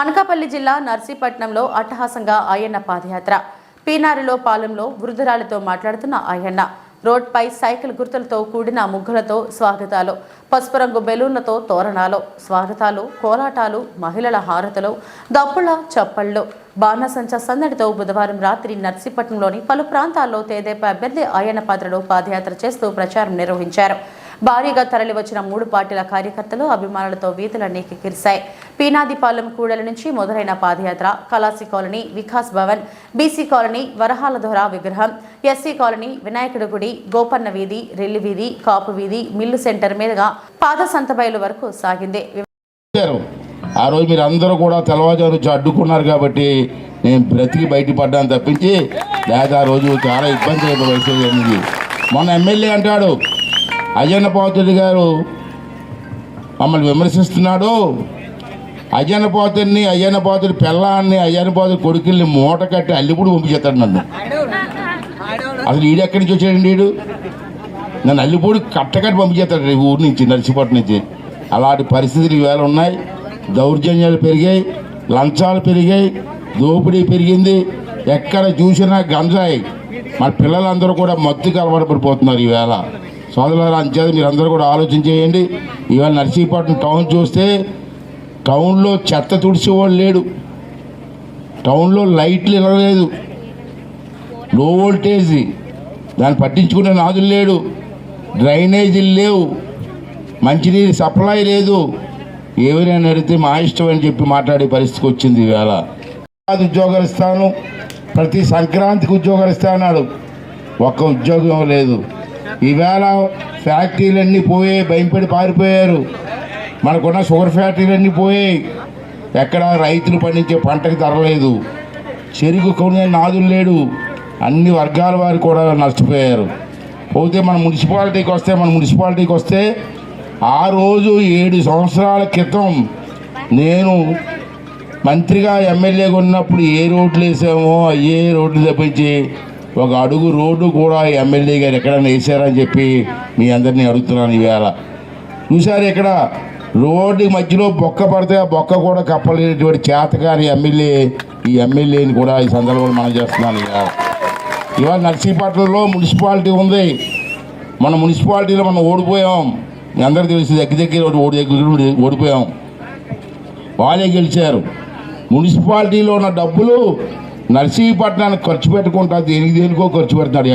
అనకాపల్లి జిల్లా నర్సీపట్నంలో అట్టహాసంగా అయ్యన్న పాదయాత్ర. పీనారిలో పాలెంలో వృద్ధురాలితో మాట్లాడుతున్న అయ్యన్న రోడ్పై సైకిల్ గుర్తులతో కూడిన ముగ్గులతో స్వాగతాలు, పసుపు రంగు బెలూన్లతో తోరణాలు, స్వాగతాలు, కోలాటాలు, మహిళల హారతులు, దప్పుల చప్పళ్ళు, బాణసంచా సందడితో బుధవారం రాత్రి నర్సీపట్నంలోని పలు ప్రాంతాల్లో తెదేపా అభ్యర్థి అయ్యన్న పాత్రలో పాదయాత్ర చేస్తూ ప్రచారం నిర్వహించారు. భారీగా తరలివచ్చిన 3 పార్టీల కార్యకర్తలు అభిమానులతో వీధులన్నీ కిక్కిరిశాయి. పీనాదిపాలెం కూడలి నుంచి మొదలైన పాదయాత్ర Kalasi colony, Vikas Bhavan, BC colony, Varahala Dora విగ్రహం, ఎస్సీ కాలనీ, వినాయకుడి గుడి, గోపన్న వీధి, రెల్లి వీధి, కాపు వీధి, మిల్లు సెంటర్ మీదుగా పాద సంతబయలు వరకు సాగింది. ఆ రోజు మీరు అందరూ కూడా తెల్లవారుజాము వచ్చి అడ్డుకున్నారు కాబట్టి నేను బ్రతికి బయటపడ్డాను తప్పించి లేదా ఆ రోజు చాలా ఇబ్బంది అయిపోయింది. మొన్న ఎమ్మెల్యే అంటాడు అయ్యన్న పాత్రుడి గారు మమ్మల్ని విమర్శిస్తున్నాడు. అయ్యన్న పాత్రుడి పిల్లాన్ని, అయ్యన్న పాత్రుడి కొడుకుల్ని మూట కట్టి అల్లిపుడు పంపించేస్తాడు నన్ను. అసలు ఈడెక్కడి నుంచి వచ్చాడండి? ఈడు నన్ను అల్లిపూడి కట్టకట్టి పంపించేస్తాడు ఊరి నుంచి, నర్సీపట్నం నుంచి. అలాంటి పరిస్థితులు ఈవేళ ఉన్నాయి. దౌర్జన్యాలు పెరిగాయి, లంచాలు పెరిగాయి, దోపిడీ పెరిగింది. ఎక్కడ చూసినా గంజాయి. మన పిల్లలందరూ కూడా మత్తుకు అలవాటు పడిపోతున్నారు ఈవేళ. సోదరులారా, అంచేది మీరు అందరూ కూడా ఆలోచన చేయండి. ఇవాళ నర్సీపట్నం టౌన్ చూస్తే టౌన్లో చెత్త తుడిచేవాడు లేడు, టౌన్లో లైట్లు ఇవ్వలేదు, లో వోల్టేజ్ దాన్ని పట్టించుకునే నాదులు లేడు, డ్రైనేజీలు లేవు, మంచినీరు సప్లై లేదు. ఎవరైనా అడిగితే మా ఇష్టం అని చెప్పి మాట్లాడే పరిస్థితికి వచ్చింది. ఈవేళ ఉద్యోగాలు ఇస్తాను, ప్రతి సంక్రాంతికి ఉద్యోగాలు ఇస్తా అన్నాడు, ఒక్క ఉద్యోగం లేదు. ఈవేళ ఫ్యాక్టరీలన్నీ పోయాయి, భయపడి పారిపోయారు. మనకున్న షుగర్ ఫ్యాక్టరీలన్నీ పోయాయి. ఎక్కడ రైతులు పండించే పంటకి ధరలేదు, చెరుకు కొనే నాదులు లేడు. అన్ని వర్గాల వారు కూడా నష్టపోయారు. పోతే మన మున్సిపాలిటీకి వస్తే ఆ రోజు 7 సంవత్సరాల క్రితం నేను మంత్రిగా ఎమ్మెల్యేగా ఉన్నప్పుడు ఏ రోడ్లు వేసామో అయ్యే రోడ్లు తప్పించి ఒక అడుగు రోడ్డు కూడా ఎమ్మెల్యే గారు ఎక్కడైనా వేసారని చెప్పి మీ అందరినీ అడుగుతున్నాను. ఈవేళ చూసారు, ఇక్కడ రోడ్డు మధ్యలో బొక్క పడితే ఆ బొక్క కూడా కప్పలేనటువంటి చేతకాని ఈ ఎమ్మెల్యేని కూడా ఈ సందర్భంలో మనం చేస్తున్నాను. ఇవాళ నర్సీపట్నంలో మున్సిపాలిటీ ఉంది. మన మున్సిపాలిటీలో మనం ఓడిపోయాం. మీ అందరూ తెలిసి దగ్గర ఓడిపోయాం. వాళ్ళే గెలిచారు. మున్సిపాలిటీలో ఉన్న డబ్బులు నర్సీపట్నానికి ఖర్చు పెట్టుకుంటా దేనికో ఖర్చు పెడుతున్నాడు.